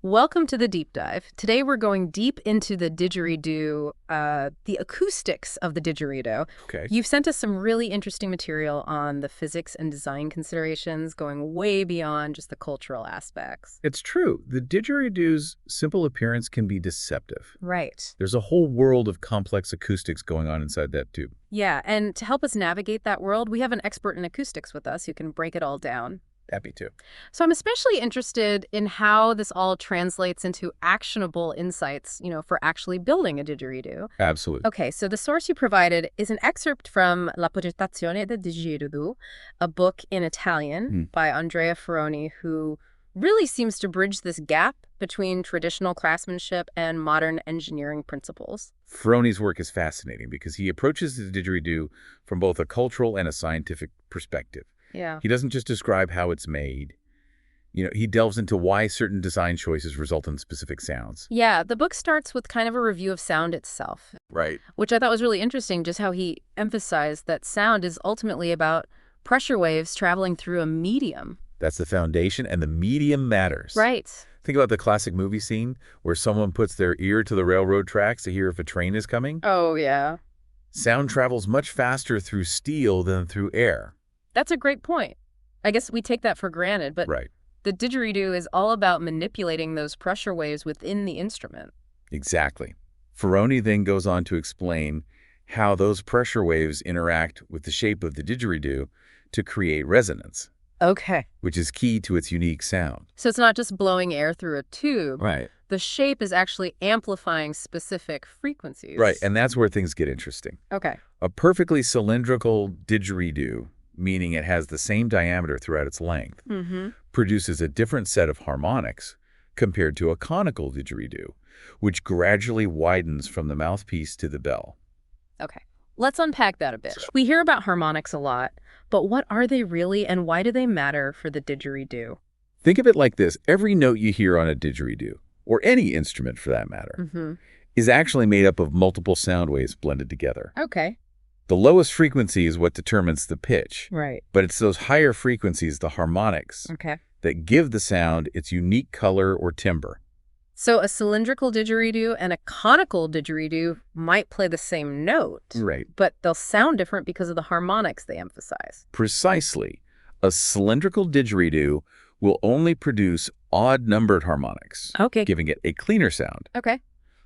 Welcome to the deep dive. Today we're going deep into the didgeridoo, the acoustics of the didgeridoo. Okay. You've sent us some really interesting material on the physics and design considerations, going way beyond just the cultural aspects. It's true. The didgeridoo's simple appearance can be deceptive. Right. There's a whole world of complex acoustics going on inside that tube. Yeah, and to help us navigate that world, we have an expert in acoustics with us who can break it all down. Happy to. So I'm especially interested in how this all translates into actionable insights, for actually building a didgeridoo. Absolutely. Okay, so the source you provided is an excerpt from La progettazione del Didgeridoo, a book in Italian by Andrea Ferroni, who really seems to bridge this gap between traditional craftsmanship and modern engineering principles. Ferroni's work is fascinating because he approaches the didgeridoo from both a cultural and a scientific perspective. Yeah. He doesn't just describe how it's made. He delves into why certain design choices result in specific sounds. Yeah, the book starts with kind of a review of sound itself, Right. which I thought was really interesting, just how he emphasized that sound is ultimately about pressure waves traveling through a medium. That's the foundation, and the medium matters. Right. Think about the classic movie scene where someone puts their ear to the railroad tracks to hear if a train is coming. Oh, yeah. Sound travels much faster through steel than through air. That's a great point. I guess we take that for granted, but Right. the didgeridoo is all about manipulating those pressure waves within the instrument. Exactly. Ferroni then goes on to explain how those pressure waves interact with the shape of the didgeridoo to create resonance, Okay. which is key to its unique sound. So it's not just blowing air through a tube. Right. The shape is actually amplifying specific frequencies. Right, and that's where things get interesting. Okay. A perfectly cylindrical didgeridoo, meaning it has the same diameter throughout its length, produces a different set of harmonics compared to a conical didgeridoo, which gradually widens from the mouthpiece to the bell. Okay. Let's unpack that a bit. We hear about harmonics a lot, but what are they really and why do they matter for the didgeridoo? Think of it like this. Every note you hear on a didgeridoo, or any instrument for that matter, is actually made up of multiple sound waves blended together. Okay. The lowest frequency is what determines the pitch, Right. but it's those higher frequencies, the harmonics, Okay. that give the sound its unique color or timbre. So a cylindrical didgeridoo and a conical didgeridoo might play the same note, Right. but they'll sound different because of the harmonics they emphasize. Precisely. A cylindrical didgeridoo will only produce odd-numbered harmonics, Okay. giving it a cleaner sound. Okay.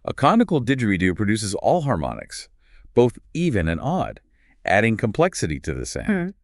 A conical didgeridoo produces all harmonics, both even and odd, adding complexity to the sound.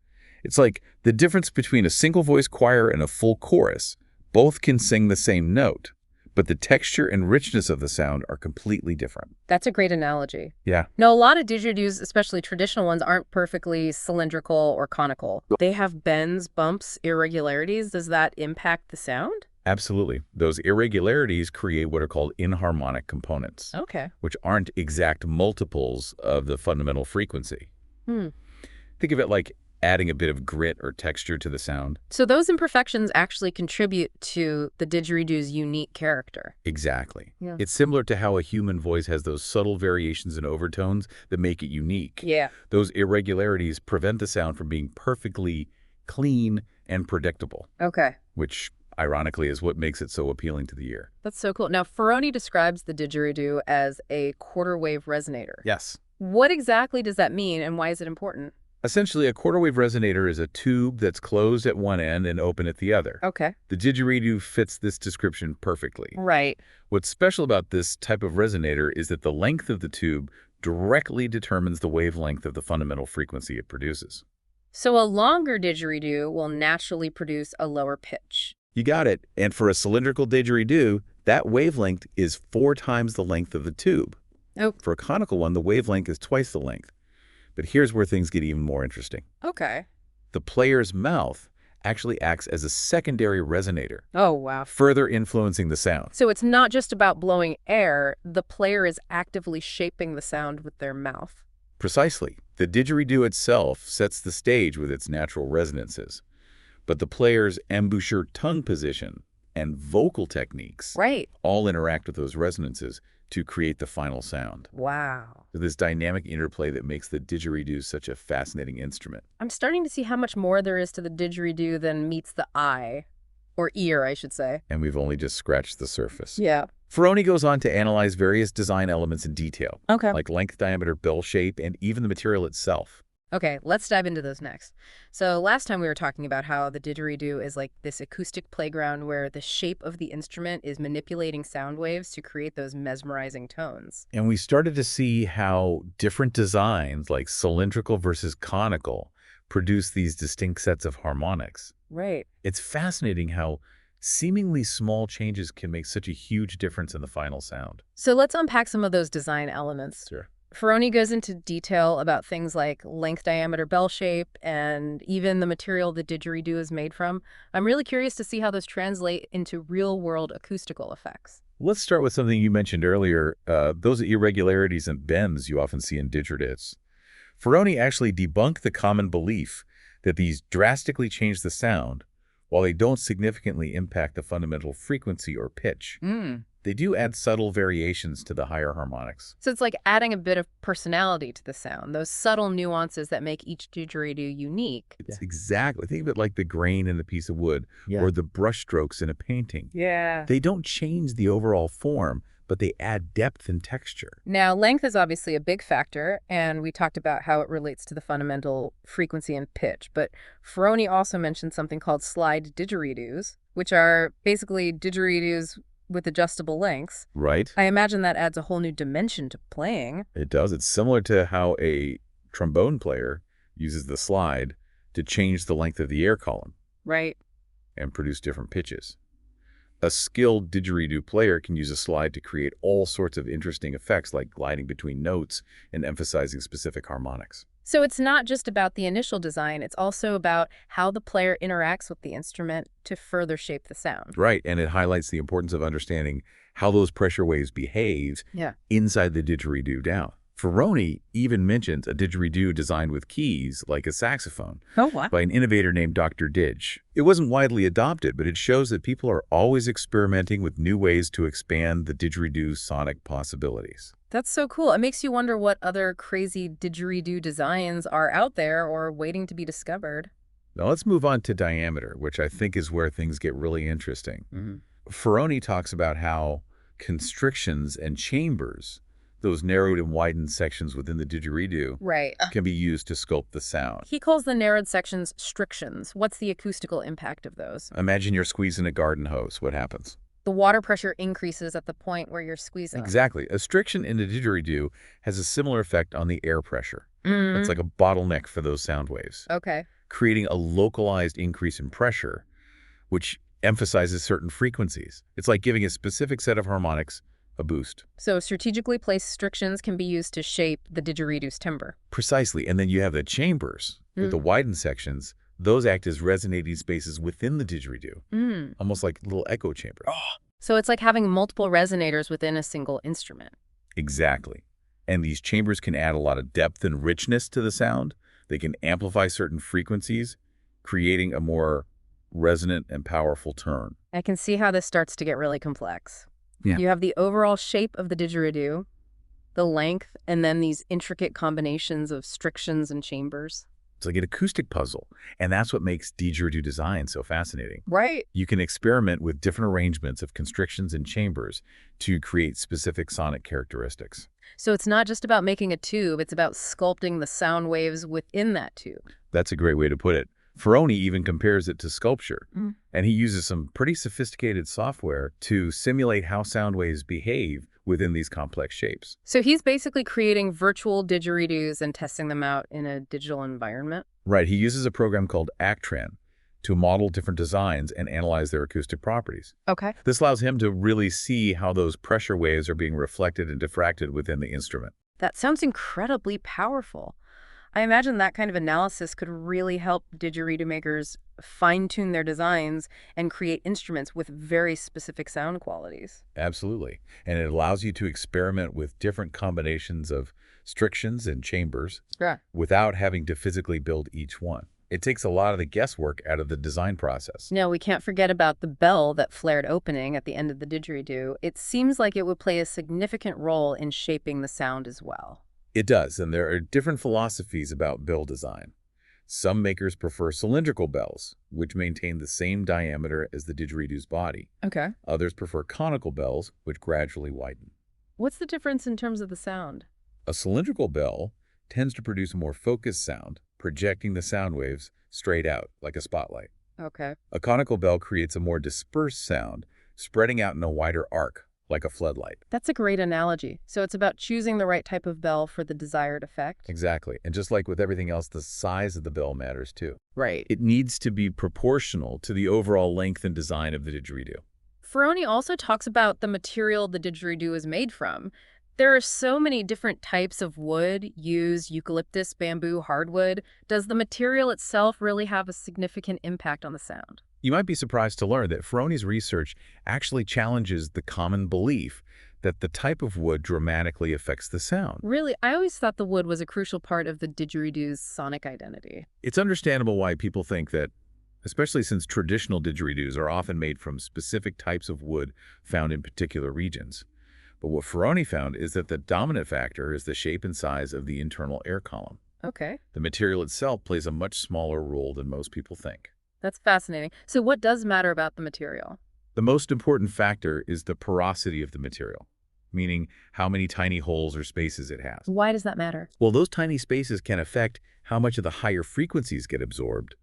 It's like the difference between a single-voice choir and a full chorus. Both can sing the same note, but the texture and richness of the sound are completely different. That's a great analogy. Yeah. No, a lot of didgeridoos, especially traditional ones, aren't perfectly cylindrical or conical. They have bends, bumps, irregularities. Does that impact the sound? Absolutely. Those irregularities create what are called inharmonic components, Okay. which aren't exact multiples of the fundamental frequency. Think of it like adding a bit of grit or texture to the sound. So those imperfections actually contribute to the didgeridoo's unique character. Exactly. Yeah. It's similar to how a human voice has those subtle variations in overtones that make it unique. Yeah. Those irregularities prevent the sound from being perfectly clean and predictable, Okay. which ironically is what makes it so appealing to the ear. That's so cool. Now, Ferroni describes the didgeridoo as a quarter-wave resonator. Yes. What exactly does that mean, and why is it important? Essentially, a quarter-wave resonator is a tube that's closed at one end and open at the other. Okay. The didgeridoo fits this description perfectly. Right. What's special about this type of resonator is that the length of the tube directly determines the wavelength of the fundamental frequency it produces. So a longer didgeridoo will naturally produce a lower pitch. You got it. And for a cylindrical didgeridoo, that wavelength is 4 times the length of the tube. Oh. For a conical one, the wavelength is twice the length. But here's where things get even more interesting. Okay. The player's mouth actually acts as a secondary resonator, Oh, wow. further influencing the sound. So it's not just about blowing air. The player is actively shaping the sound with their mouth. Precisely. The didgeridoo itself sets the stage with its natural resonances. But the player's embouchure tongue position and vocal techniques Right. all interact with those resonances to create the final sound. Wow. This dynamic interplay that makes the didgeridoo such a fascinating instrument. I'm starting to see how much more there is to the didgeridoo than meets the eye. Or ear, I should say. And we've only just scratched the surface. Yeah. Ferroni goes on to analyze various design elements in detail, Okay. like length, diameter, bell shape, and even the material itself. Okay, let's dive into those next. So last time we were talking about how the didgeridoo is like this acoustic playground where the shape of the instrument is manipulating sound waves to create those mesmerizing tones. And we started to see how different designs, like cylindrical versus conical, produce these distinct sets of harmonics. Right. It's fascinating how seemingly small changes can make such a huge difference in the final sound. So let's unpack some of those design elements. Sure. Ferroni goes into detail about things like length, diameter, bell shape, and even the material the didgeridoo is made from. I'm really curious to see how those translate into real-world acoustical effects. Let's start with something you mentioned earlier, those irregularities and bends you often see in didgeridoos. Ferroni actually debunked the common belief that these drastically change the sound, while they don't significantly impact the fundamental frequency or pitch. They do add subtle variations to the higher harmonics. So it's like adding a bit of personality to the sound, those subtle nuances that make each didgeridoo unique. It's exactly. Think of it like the grain in a piece of wood or the brush strokes in a painting. Yeah. They don't change the overall form, but they add depth and texture. Now, length is obviously a big factor, and we talked about how it relates to the fundamental frequency and pitch. But Ferroni also mentioned something called slide didgeridoos, which are basically didgeridoos with adjustable lengths. Right. I imagine that adds a whole new dimension to playing. It does. It's similar to how a trombone player uses the slide to change the length of the air column. Right. And produce different pitches. A skilled didgeridoo player can use a slide to create all sorts of interesting effects like gliding between notes and emphasizing specific harmonics. So it's not just about the initial design, it's also about how the player interacts with the instrument to further shape the sound. Right, and it highlights the importance of understanding how those pressure waves behave inside the didgeridoo down. Ferroni even mentions a didgeridoo designed with keys, like a saxophone, by an innovator named Dr. Didge. It wasn't widely adopted, but it shows that people are always experimenting with new ways to expand the didgeridoo's sonic possibilities. That's so cool. It makes you wonder what other crazy didgeridoo designs are out there or waiting to be discovered. Now let's move on to diameter, which I think is where things get really interesting. Ferroni talks about how constrictions and chambers, those narrowed and widened sections within the didgeridoo, can be used to sculpt the sound. He calls the narrowed sections strictions. What's the acoustical impact of those? Imagine you're squeezing a garden hose. What happens? The water pressure increases at the point where you're squeezing. Exactly. A striction in the didgeridoo has a similar effect on the air pressure. It's like a bottleneck for those sound waves. Okay. Creating a localized increase in pressure, which emphasizes certain frequencies. It's like giving a specific set of harmonics a boost. So strategically placed strictions can be used to shape the didgeridoo's timbre. Precisely. And then you have the chambers with the widened sections. Those act as resonating spaces within the didgeridoo, almost like little echo chambers. So it's like having multiple resonators within a single instrument. Exactly. And these chambers can add a lot of depth and richness to the sound. They can amplify certain frequencies, creating a more resonant and powerful tone. I can see how this starts to get really complex. Yeah. You have the overall shape of the didgeridoo, the length, and then these intricate combinations of strictions and chambers. It's like an acoustic puzzle, and that's what makes didgeridoo design so fascinating. Right. You can experiment with different arrangements of constrictions and chambers to create specific sonic characteristics. So it's not just about making a tube, it's about sculpting the sound waves within that tube. That's a great way to put it. Ferroni even compares it to sculpture, and he uses some pretty sophisticated software to simulate how sound waves behave within these complex shapes. So he's basically creating virtual didgeridoos and testing them out in a digital environment? Right. He uses a program called Actran to model different designs and analyze their acoustic properties. Okay. This allows him to really see how those pressure waves are being reflected and diffracted within the instrument. That sounds incredibly powerful. I imagine that kind of analysis could really help didgeridoo makers fine-tune their designs and create instruments with very specific sound qualities. Absolutely. And it allows you to experiment with different combinations of strictions and chambers without having to physically build each one. It takes a lot of the guesswork out of the design process. Now, we can't forget about the bell that flared opening at the end of the didgeridoo. It seems like it would play a significant role in shaping the sound as well. It does, and there are different philosophies about bell design. Some makers prefer cylindrical bells, which maintain the same diameter as the didgeridoo's body. Okay. Others prefer conical bells, which gradually widen. What's the difference in terms of the sound? A cylindrical bell tends to produce a more focused sound, projecting the sound waves straight out, like a spotlight. Okay. A conical bell creates a more dispersed sound, spreading out in a wider arc, like a floodlight. That's a great analogy. So it's about choosing the right type of bell for the desired effect? Exactly. And just like with everything else, the size of the bell matters too. Right. It needs to be proportional to the overall length and design of the didgeridoo. Ferroni also talks about the material the didgeridoo is made from. There are so many different types of wood used: eucalyptus, bamboo, hardwood. Does the material itself really have a significant impact on the sound? You might be surprised to learn that Ferroni's research actually challenges the common belief that the type of wood dramatically affects the sound. Really, I always thought the wood was a crucial part of the didgeridoo's sonic identity. It's understandable why people think that, especially since traditional didgeridoos are often made from specific types of wood found in particular regions. But what Ferroni found is that the dominant factor is the shape and size of the internal air column. Okay. The material itself plays a much smaller role than most people think. That's fascinating. So what does matter about the material? The most important factor is the porosity of the material, meaning how many tiny holes or spaces it has. Why does that matter? Well, those tiny spaces can affect how much of the higher frequencies get absorbed.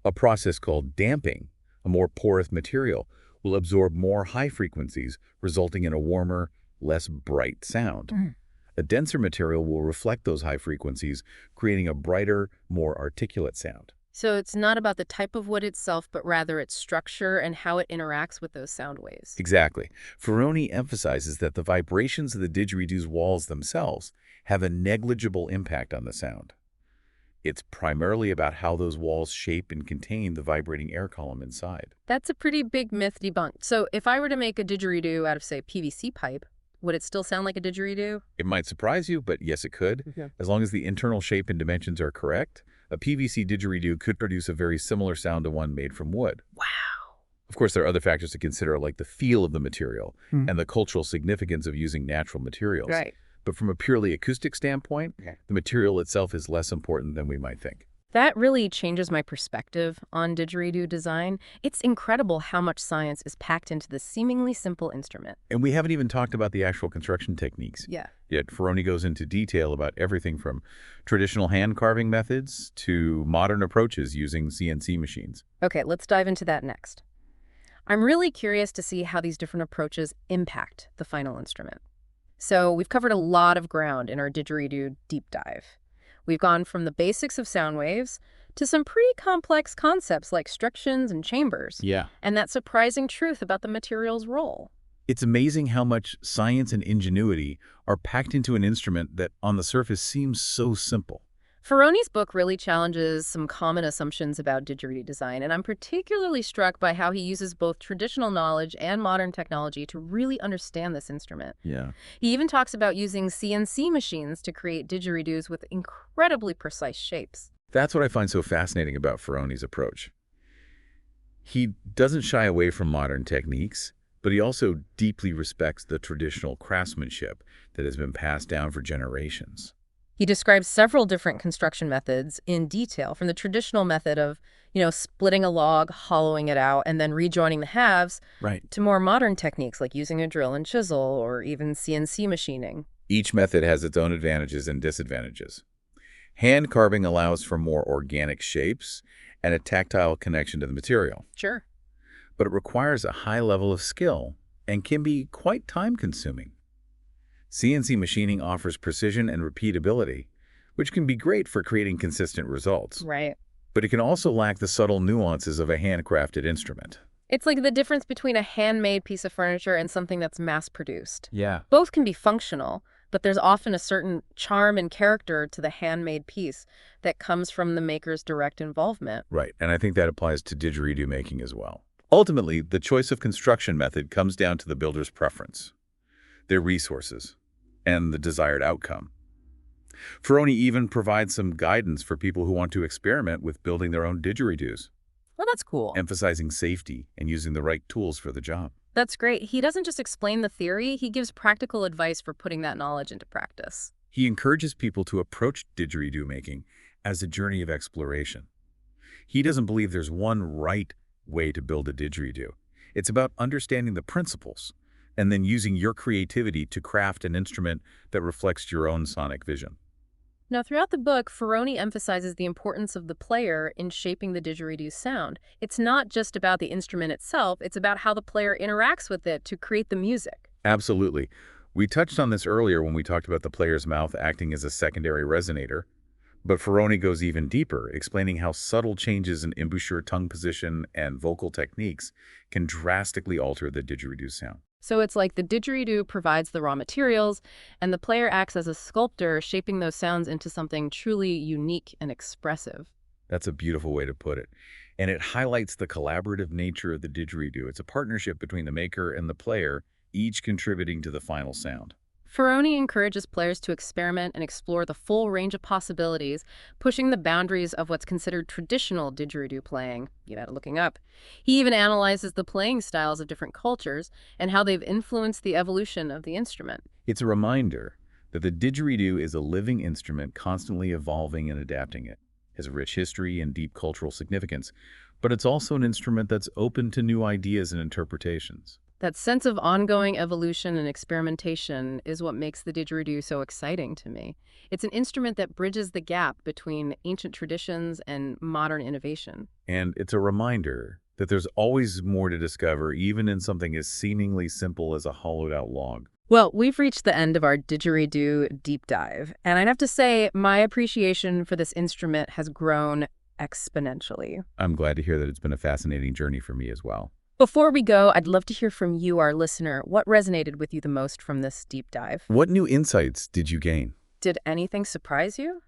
A process called damping, a more porous material, will absorb more high frequencies, resulting in a warmer, less bright sound. A denser material will reflect those high frequencies, creating a brighter, more articulate sound. So it's not about the type of wood itself, but rather its structure and how it interacts with those sound waves. Exactly. Ferroni emphasizes that the vibrations of the didgeridoo's walls themselves have a negligible impact on the sound. It's primarily about how those walls shape and contain the vibrating air column inside. That's a pretty big myth debunked. So if I were to make a didgeridoo out of, say, PVC pipe, would it still sound like a didgeridoo? It might surprise you, but yes, it could. Okay. As long as the internal shape and dimensions are correct, a PVC didgeridoo could produce a very similar sound to one made from wood. Wow. Of course, there are other factors to consider, like the feel of the material and the cultural significance of using natural materials. Right. But from a purely acoustic standpoint, the material itself is less important than we might think. That really changes my perspective on didgeridoo design. It's incredible how much science is packed into this seemingly simple instrument. And we haven't even talked about the actual construction techniques. Yeah. Yet Ferroni goes into detail about everything from traditional hand-carving methods to modern approaches using CNC machines. Okay, let's dive into that next. I'm really curious to see how these different approaches impact the final instrument. So we've covered a lot of ground in our didgeridoo deep dive. We've gone from the basics of sound waves to some pretty complex concepts like structures and chambers. Yeah. And that surprising truth about the material's role. It's amazing how much science and ingenuity are packed into an instrument that on the surface seems so simple. Ferroni's book really challenges some common assumptions about didgeridoo design, and I'm particularly struck by how he uses both traditional knowledge and modern technology to really understand this instrument. Yeah. He even talks about using CNC machines to create didgeridoos with incredibly precise shapes. That's what I find so fascinating about Ferroni's approach. He doesn't shy away from modern techniques, but he also deeply respects the traditional craftsmanship that has been passed down for generations. He describes several different construction methods in detail, from the traditional method of, splitting a log, hollowing it out, and then rejoining the halves, Right. to more modern techniques like using a drill and chisel or even CNC machining. Each method has its own advantages and disadvantages. Hand carving allows for more organic shapes and a tactile connection to the material, Sure. but it requires a high level of skill and can be quite time-consuming. CNC machining offers precision and repeatability, which can be great for creating consistent results. Right. But it can also lack the subtle nuances of a handcrafted instrument. It's like the difference between a handmade piece of furniture and something that's mass-produced. Yeah. Both can be functional, but there's often a certain charm and character to the handmade piece that comes from the maker's direct involvement. Right, and I think that applies to didgeridoo making as well. Ultimately, the choice of construction method comes down to the builder's preference, their resources, and the desired outcome. Ferroni even provides some guidance for people who want to experiment with building their own didgeridoos, Well, that's cool. emphasizing safety and using the right tools for the job. That's great. He doesn't just explain the theory, he gives practical advice for putting that knowledge into practice. He encourages people to approach didgeridoo making as a journey of exploration. He doesn't believe there's one right way to build a didgeridoo. It's about understanding the principles and then using your creativity to craft an instrument that reflects your own sonic vision. Now, throughout the book, Ferroni emphasizes the importance of the player in shaping the didgeridoo's sound. It's not just about the instrument itself, it's about how the player interacts with it to create the music. Absolutely. We touched on this earlier when we talked about the player's mouth acting as a secondary resonator, but Ferroni goes even deeper, explaining how subtle changes in embouchure, tongue position, and vocal techniques can drastically alter the didgeridoo sound. So it's like the didgeridoo provides the raw materials, and the player acts as a sculptor, shaping those sounds into something truly unique and expressive. That's a beautiful way to put it. And it highlights the collaborative nature of the didgeridoo. It's a partnership between the maker and the player, each contributing to the final sound. Ferroni encourages players to experiment and explore the full range of possibilities, pushing the boundaries of what's considered traditional didgeridoo playing. You know, looking up. He even analyzes the playing styles of different cultures and how they've influenced the evolution of the instrument. It's a reminder that the didgeridoo is a living instrument constantly evolving and adapting. It has a rich history and deep cultural significance, but it's also an instrument that's open to new ideas and interpretations. That sense of ongoing evolution and experimentation is what makes the didgeridoo so exciting to me. It's an instrument that bridges the gap between ancient traditions and modern innovation. And it's a reminder that there's always more to discover, even in something as seemingly simple as a hollowed-out log. Well, we've reached the end of our didgeridoo deep dive, and I'd have to say my appreciation for this instrument has grown exponentially. I'm glad to hear that it's been a fascinating journey for me as well. Before we go, I'd love to hear from you, our listener. What resonated with you the most from this deep dive? What new insights did you gain? Did anything surprise you?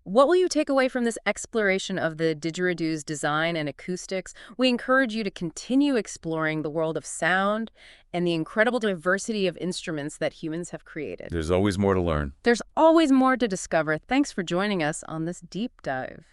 What will you take away from this exploration of the didgeridoo's design and acoustics? We encourage you to continue exploring the world of sound and the incredible diversity of instruments that humans have created. There's always more to learn. There's always more to discover. Thanks for joining us on this deep dive.